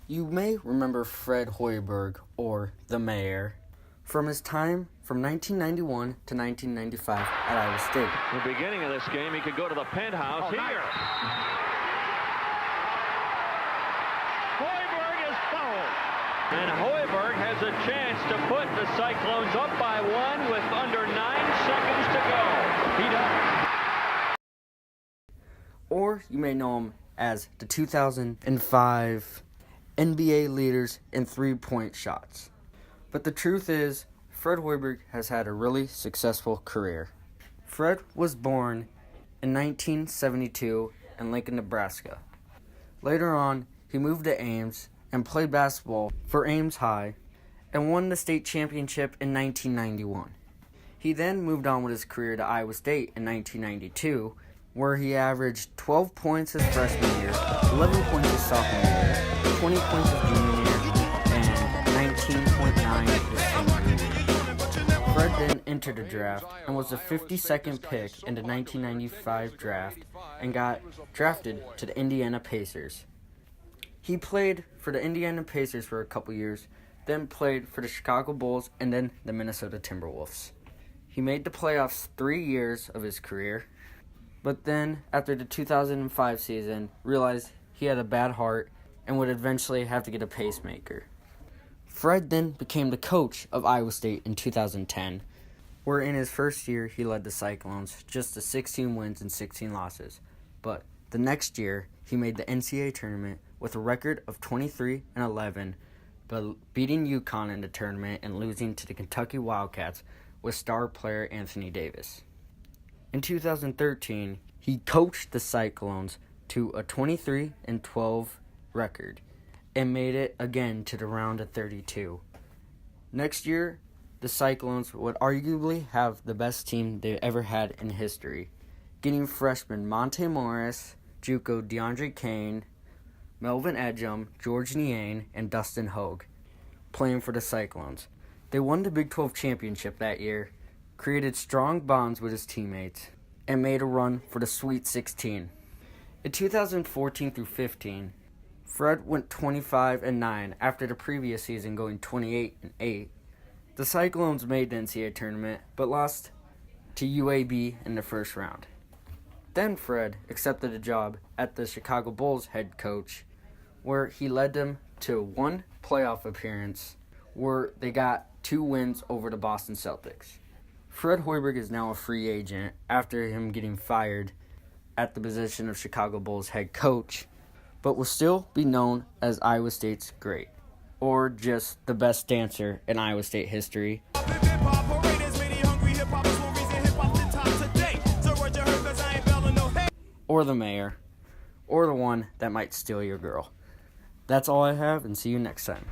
You may remember Fred Hoiberg, or the Mayor, from his time from 1991 to 1995 at Iowa State. The beginning of this game, he could go to the penthouse here. Nice. Hoiberg is fouled. And Hoiberg has a chance to put the Cyclones up by 1 with under 9 seconds to go. He does. Or you may know him as the 2005 NBA leaders in three-point shots. But the truth is, Fred Hoiberg has had a really successful career. Fred was born in 1972 in Lincoln, Nebraska. Later on, he moved to Ames and played basketball for Ames High and won the state championship in 1991. He then moved on with his career to Iowa State in 1992, where he averaged 12 points his freshman year, 11 points his sophomore year, 20 points his junior year, and 19.9 his senior year. Fred then entered the draft and was the 52nd pick in the 1995 draft and got drafted to the Indiana Pacers. He played for the Indiana Pacers for a couple years, then played for the Chicago Bulls and then the Minnesota Timberwolves. He made the playoffs 3 years of his career, but then after the 2005 season, realized he had a bad heart and would eventually have to get a pacemaker. Fred then became the coach of Iowa State in 2010, where in his first year he led the Cyclones just to 16 wins and 16 losses. But the next year, he made the NCAA tournament with a record of 23-11, but beating UConn in the tournament and losing to the Kentucky Wildcats with star player Anthony Davis. In 2013, he coached the Cyclones to a 23-12 record and made it again to the round of 32. Next year, the Cyclones would arguably have the best team they ever had in history, getting freshmen Monte Morris, JUCO DeAndre Kane, Melvin Edgum, George Niane, and Dustin Hogue playing for the Cyclones. They won the Big 12 championship that year, created strong bonds with his teammates, and made a run for the Sweet 16. In 2014 through 15, Fred went 25-9 after the previous season going 28-8. The Cyclones made the NCAA tournament, but lost to UAB in the first round. Then Fred accepted a job at the Chicago Bulls head coach, where he led them to one playoff appearance where they got 2 wins over the Boston Celtics. Fred Hoiberg is now a free agent after him getting fired at the position of Chicago Bulls head coach, but will still be known as Iowa State's great, or just the best dancer in Iowa State history, or the mayor, or the one that might steal your girl. That's all I have, and see you next time.